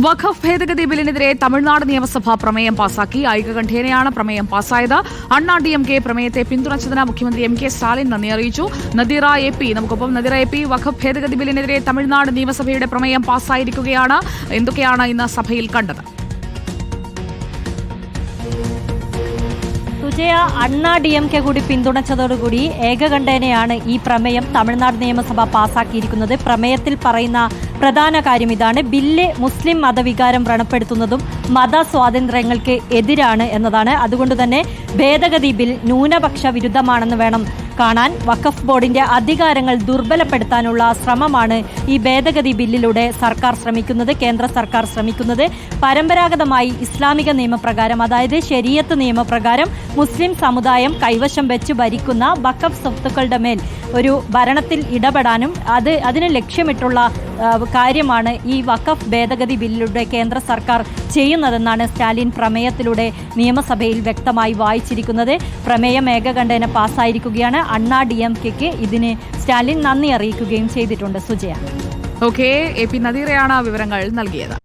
വഖഫ് ഭേദഗതി ബില്ലിനെതിരെ തമിഴ്നാട് നിയമസഭ പ്രമേയം പാസാക്കി. ഐകകണ്ഠേനയാണ് പ്രമേയം പാസായത്. അണ്ണാ DMK പ്രമേയത്തെ പിന്തുണച്ചതിന് മുഖ്യമന്ത്രി MK സ്റ്റാലിൻ നന്ദി അറിയിച്ചു. നദീറ AP നമുക്കൊപ്പം. നദീറ AP, വഖഫ് ഭേദഗതി ബില്ലിനെതിരെ തമിഴ്നാട് നിയമസഭയുടെ പ്രമേയം പാസായിരിക്കുകയാണ്. എന്തൊക്കെയാണ് ഇന്ന് സഭയിൽ കണ്ടത്? സുജയ, അണ്ണാ DMK കൂടി പിന്തുണച്ചതോടുകൂടി ഏകകണ്ഠേനയാണ് ഈ പ്രമേയം തമിഴ്നാട് നിയമസഭ പാസാക്കിയിരിക്കുന്നത്. പ്രമേയത്തിൽ പറയുന്ന പ്രധാന കാര്യം ഇതാണ്: ബില്ല് മുസ്ലിം മതവികാരം വ്രണപ്പെടുത്തുന്നതും മതസ്വാതന്ത്ര്യങ്ങൾക്ക് എതിരാണ് എന്നതാണ്. അതുകൊണ്ട് തന്നെ ഭേദഗതി ബിൽ ന്യൂനപക്ഷ വിരുദ്ധമാണെന്ന് വേണം കാണാൻ. വഖഫ് ബോർഡിന്റെ അധികാരങ്ങൾ ദുർബലപ്പെടുത്താനുള്ള ശ്രമമാണ് ഈ ഭേദഗതി ബില്ലിലൂടെ സർക്കാർ ശ്രമിക്കുന്നത്, കേന്ദ്ര സർക്കാർ ശ്രമിക്കുന്നത്. പരമ്പരാഗതമായി ഇസ്ലാമിക നിയമപ്രകാരം, അതായത് ശരീഅത്ത് നിയമപ്രകാരം മുസ്ലിം സമുദായം കൈവശം വെച്ച് ഭരിക്കുന്ന വഖഫ് സ്വത്തുക്കളുടെ മേൽ ഒരു ഭരണത്തിൽ ഇടപെടാനും അതിന് ലക്ഷ്യമിട്ടുള്ള കാര്യമാണ് ഈ വഖഫ് ഭേദഗതി ബില്ലിലൂടെ കേന്ദ്ര സർക്കാർ ചെയ്യുന്നതെന്നാണ് സ്റ്റാലിൻ പ്രമേയത്തിലൂടെ നിയമസഭയിൽ വ്യക്തമായി വായിച്ചിരിക്കുന്നത്. പ്രമേയം ഏകകണ്ഠേന പാസ്സായിരിക്കുകയാണ്. അണ്ണാ DMKക്ക് ഇതിന് സ്റ്റാലിൻ നന്ദി അറിയിക്കുകയും ചെയ്തിട്ടുണ്ട്. സുജയ. ഓക്കെ, AP നദീറയാണ് വിവരങ്ങൾ നൽകിയത്.